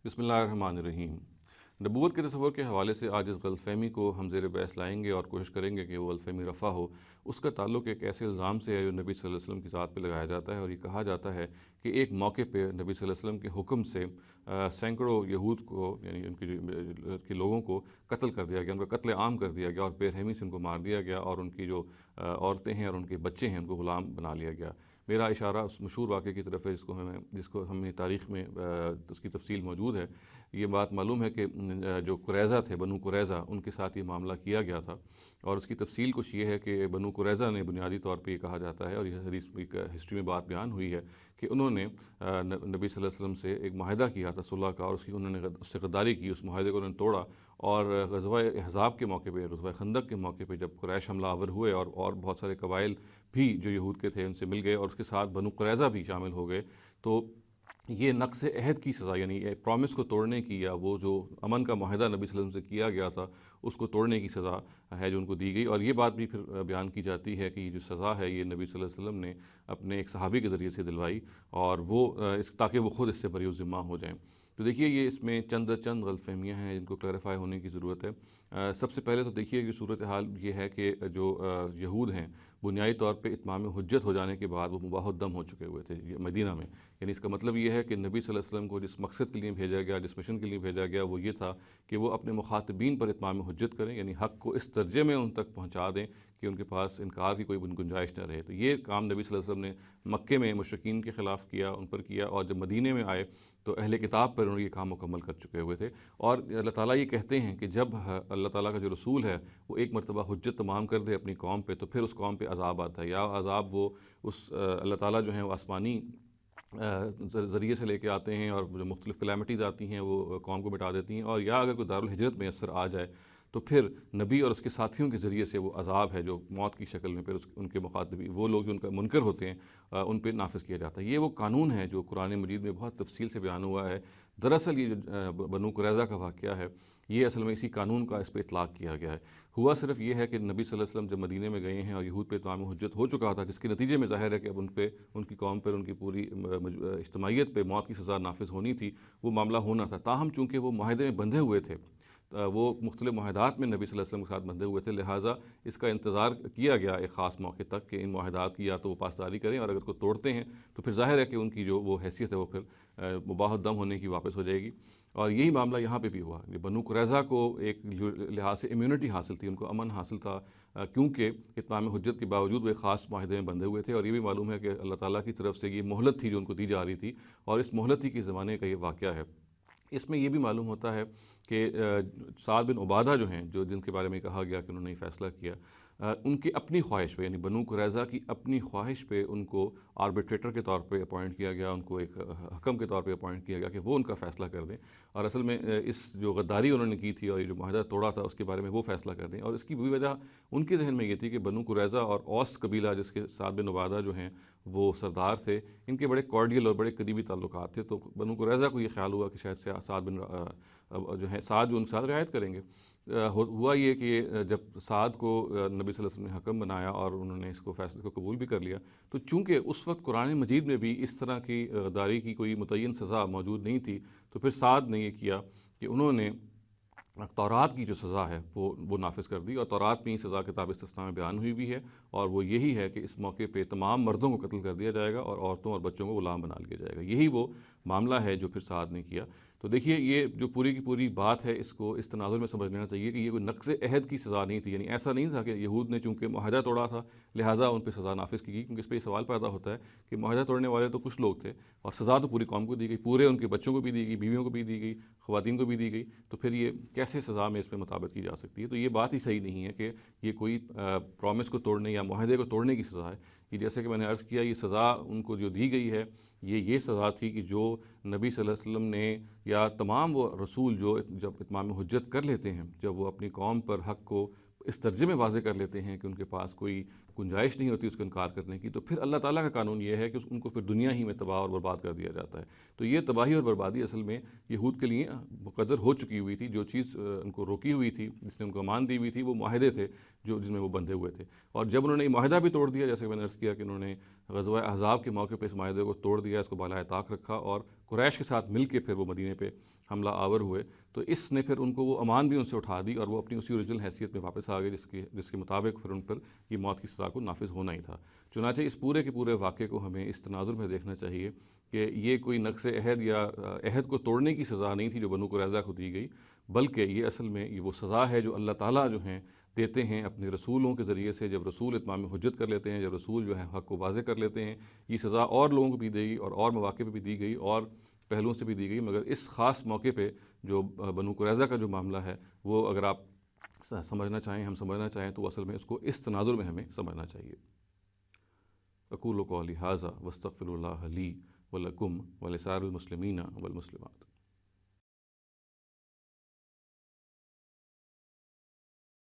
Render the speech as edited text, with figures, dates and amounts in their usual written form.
بسم اللہ الرحمن الرحیم۔ نبوت کے تصور کے حوالے سے آج اس غلط فہمی کو ہم زیر بحث لائیں گے اور کوشش کریں گے کہ وہ غلط فہمی رفع ہو۔ اس کا تعلق ایک ایسے الزام سے ہے جو نبی صلی اللہ علیہ وسلم کی ذات پہ لگایا جاتا ہے، اور یہ کہا جاتا ہے کہ ایک موقع پہ نبی صلی اللہ علیہ وسلم کے حکم سے سینکڑوں یہود کو، یعنی ان کے لوگوں کو قتل کر دیا گیا، ان کا قتل عام کر دیا گیا اور بے رحمی سے ان کو مار دیا گیا، اور ان کی جو عورتیں ہیں اور ان کے بچے ہیں ان کو غلام بنا لیا گیا۔ میرا اشارہ اس مشہور واقعے کی طرف ہے جس کو ہمیں تاریخ میں اس کی تفصیل موجود ہے۔ یہ بات معلوم ہے کہ جو قریظہ تھے، بنو قریظہ، ان کے ساتھ یہ معاملہ کیا گیا تھا، اور اس کی تفصیل کچھ یہ ہے کہ بنو قریظہ نے بنیادی طور پہ یہ کہا جاتا ہے، اور یہ حدیث ہسٹری میں بات بیان ہوئی ہے کہ انہوں نے نبی صلی اللہ علیہ وسلم سے ایک معاہدہ کیا تھا صلح کا، اور انہوں نے اس سے غداری کی، اس معاہدے کو انہوں نے توڑا، اور غزوہ احزاب کے موقع پہ، غزوہ خندق کے موقع پہ جب قریش حملہ آور ہوئے اور بہت سارے قبائل بھی جو یہود کے تھے ان سے مل گئے، اور اس کے ساتھ بنو قریظہ بھی شامل ہو گئے، تو یہ نقض عہد کی سزا، یعنی پرومس کو توڑنے کی، یا وہ جو امن کا معاہدہ نبی صلی اللہ علیہ وسلم سے کیا گیا تھا اس کو توڑنے کی سزا ہے جو ان کو دی گئی۔ اور یہ بات بھی پھر بیان کی جاتی ہے کہ یہ جو سزا ہے یہ نبی صلی اللہ علیہ وسلم نے اپنے ایک صحابی کے ذریعے سے دلوائی، اور وہ تاکہ وہ خود اس سے بری الذمہ ہو جائیں۔ تو دیکھیے یہ اس میں چند غلط فہمیاں ہیں جن کو کلیریفائی ہونے کی ضرورت ہے۔ سب سے پہلے تو دیکھیے کہ صورتحال یہ ہے کہ جو یہود ہیں بنیادی طور پہ اتمام حجت ہو جانے کے بعد وہ مباح الدم ہو چکے ہوئے تھے مدینہ میں، یعنی اس کا مطلب یہ ہے کہ نبی صلی اللہ علیہ وسلم کو جس مقصد کے لیے بھیجا گیا، جس مشن کے لیے بھیجا گیا، وہ یہ تھا کہ وہ اپنے مخاطبین پر اتمام حجت کریں، یعنی حق کو اس درجے میں ان تک پہنچا دیں کہ ان کے پاس انکار کی کوئی گنجائش نہ رہے۔ تو یہ کام نبی صلی اللہ علیہ وسلم نے مکے میں مشرکین کے خلاف کیا، ان پر کیا، اور جب مدینے میں آئے تو اہل کتاب پر انہوں نے یہ کام مکمل کر چکے ہوئے تھے۔ اور اللہ تعالیٰ یہ کہتے ہیں کہ جب اللہ تعالیٰ کا جو رسول ہے وہ ایک مرتبہ حجت تمام کر دے اپنی قوم پہ، تو پھر اس قوم پہ عذاب آتا ہے، یا عذاب وہ اس اللہ تعالیٰ جو ہیں وہ آسمانی ذریعے سے لے کے آتے ہیں، اور جو مختلف کلیمٹیز آتی ہیں وہ قوم کو مٹا دیتی ہیں، اور یا اگر کوئی دارالہجرت میسر آ جائے تو پھر نبی اور اس کے ساتھیوں کے ذریعے سے وہ عذاب ہے جو موت کی شکل میں پھر ان کے مخاطبی وہ لوگ جو ان کا منکر ہوتے ہیں ان پہ نافذ کیا جاتا ہے۔ یہ وہ قانون ہے جو قرآن مجید میں بہت تفصیل سے بیان ہوا ہے۔ دراصل یہ جو بنو قریظہ کا واقعہ ہے یہ اصل میں اسی قانون کا اس پہ اطلاق کیا گیا ہے۔ ہوا صرف یہ ہے کہ نبی صلی اللہ علیہ وسلم جب مدینے میں گئے ہیں اور یہود پہ اتمام حجت ہو چکا تھا، جس کے نتیجے میں ظاہر ہے کہ اب ان کی قوم پر، ان کی پوری اجتماعیت پہ موت کی سزا نافذ ہونی تھی، وہ معاملہ ہونا تھا۔ تاہم چونکہ وہ معاہدے میں بندھے ہوئے تھے، وہ مختلف معاہدات میں نبی صلی اللہ علیہ وسلم کے ساتھ بندھے ہوئے تھے، لہٰذا اس کا انتظار کیا گیا ایک خاص موقع تک کہ ان معاہدات کی یا تو وہ پاسداری کریں، اور اگر کو توڑتے ہیں تو پھر ظاہر ہے کہ ان کی جو وہ حیثیت ہے وہ پھر مباح الدم ہونے کی واپس ہو جائے گی۔ اور یہی معاملہ یہاں پہ بھی ہوا۔ بنو قریظہ کو ایک لحاظ سے امیونٹی حاصل تھی، ان کو امن حاصل تھا، کیونکہ اتمام حجت کے باوجود وہ ایک خاص معاہدے میں بندھے ہوئے تھے، اور یہ بھی معلوم ہے کہ اللہ تعالیٰ کی طرف سے یہ مہلت تھی جو ان کو دی جا رہی تھی، اور اس مہلت ہی کے زمانے کا یہ واقعہ ہے۔ اس میں یہ بھی معلوم ہوتا ہے کہ سعد بن عبادہ جو ہیں، جن کے بارے میں کہا گیا کہ انہوں نے یہ فیصلہ کیا، ان کی اپنی خواہش پہ، یعنی بنو قریظہ کی اپنی خواہش پہ ان کو آربیٹریٹر کے طور پہ اپوائنٹ کیا گیا، ان کو ایک حکم کے طور پہ اپوائنٹ کیا گیا کہ وہ ان کا فیصلہ کر دیں، اور اصل میں اس جو غداری انہوں نے کی تھی اور یہ جو معاہدہ توڑا تھا اس کے بارے میں وہ فیصلہ کر دیں۔ اور اس کی بھی وجہ ان کے ذہن میں یہ تھی کہ بنو قریظہ اور اوس قبیلہ جس کے سعد بن عبادہ جو ہیں وہ سردار تھے، ان کے بڑے کارڈیل اور بڑے قریبی تعلقات تھے، تو بنو قریظہ کو یہ خیال ہوا کہ شاید سعد جو ان کے ساتھ رعایت کریں گے۔ ہوا یہ کہ جب سعد کو نبی صلی اللہ علیہ وسلم نے حکم بنایا اور انہوں نے اس کو فیصلے کو قبول بھی کر لیا، تو چونکہ اس وقت قرآن مجید میں بھی اس طرح کی غداری کی کوئی متعین سزا موجود نہیں تھی، تو پھر سعد نے یہ کیا کہ انہوں نے تورات کی جو سزا ہے وہ نافذ کر دی، اور تورات میں ہی سزا کتاب استثناء میں بیان ہوئی بھی ہے، اور وہ یہی ہے کہ اس موقع پہ تمام مردوں کو قتل کر دیا جائے گا اور عورتوں اور بچوں کو غلام بنا لیا جائے گا۔ یہی وہ معاملہ ہے جو پھر سعد نے کیا۔ تو دیکھیے یہ جو پوری کی پوری بات ہے اس کو اس تناظر میں سمجھ لینا چاہیے کہ یہ کوئی نقض عہد کی سزا نہیں تھی، یعنی ایسا نہیں تھا کہ یہود نے چونکہ معاہدہ توڑا تھا لہٰذا ان پہ سزا نافذ کی گئی، کیونکہ اس پہ یہ سوال پیدا ہوتا ہے کہ معاہدہ توڑنے والے تو کچھ لوگ تھے اور سزا تو پوری قوم کو دی گئی، پورے ان کے بچوں کو بھی دی گئی، بیویوں کو بھی دی گئی، خواتین کو بھی دی گئی، تو پھر یہ کیسے سزا میں اس پہ مطابقت کی جا سکتی ہے؟ تو یہ بات ہی صحیح نہیں ہے کہ یہ کوئی پرومس کو توڑنے یا معاہدے کو توڑنے کی سزا ہے۔ یہ جیسے کہ میں نے عرض کیا، یہ سزا ان کو جو دی گئی ہے یہ سزا تھی کہ جو نبی صلی اللہ علیہ وسلم نے یا تمام وہ رسول جو جب اتمام حجت کر لیتے ہیں، جب وہ اپنی قوم پر حق کو اس درجے میں واضح کر لیتے ہیں کہ ان کے پاس کوئی گنجائش نہیں ہوتی اس کو انکار کرنے کی، تو پھر اللہ تعالیٰ کا قانون یہ ہے کہ ان کو پھر دنیا ہی میں تباہ اور برباد کر دیا جاتا ہے۔ تو یہ تباہی اور بربادی اصل میں یہود کے لیے مقدر ہو چکی ہوئی تھی۔ جو چیز ان کو روکی ہوئی تھی، جس نے ان کو امان دی ہوئی تھی، وہ معاہدے تھے جن میں وہ بندھے ہوئے تھے، اور جب انہوں نے یہ معاہدہ بھی توڑ دیا، جیسے میں نے عرض کیا کہ انہوں نے غزوہ احزاب کے موقع پہ اس معاہدے کو توڑ دیا، اس کو بالائے طاق رکھا اور قریش کے ساتھ مل کے پھر وہ مدینے پہ حملہ آور ہوئے، تو اس نے پھر ان کو وہ امان بھی ان سے اٹھا دی اور وہ اپنی اسی اوریجنل حیثیت میں واپس آ گئے جس کے مطابق پھر ان پر یہ موت کی سزا کو نافذ ہونا ہی تھا۔ چنانچہ اس پورے کے پورے واقعے کو ہمیں اس تناظر میں دیکھنا چاہیے کہ یہ کوئی نقض عہد یا عہد کو توڑنے کی سزا نہیں تھی جو بنو قریظہ کو دی گئی، بلکہ یہ اصل میں یہ وہ سزا ہے جو اللہ تعالیٰ جو ہیں دیتے ہیں اپنے رسولوں کے ذریعے سے۔ جب رسول اتمام حجت کر لیتے ہیں، جب رسول جو ہے حق کو واضح کر لیتے ہیں، یہ سزا اور لوگوں کو بھی دی گئی اور مواقع پہ بھی دی گئی اور پہلوؤں سے بھی دی گئی، مگر اس خاص موقع پہ جو بنو قریظہ کا جو معاملہ ہے وہ اگر آپ سمجھنا چاہیں، ہم سمجھنا چاہیں، تو اصل میں اس کو اس تناظر میں ہمیں سمجھنا چاہیے۔ اقول قولی ھذا واستغفر اللہ لی ولکم ولسائر المسلمین والمسلمات۔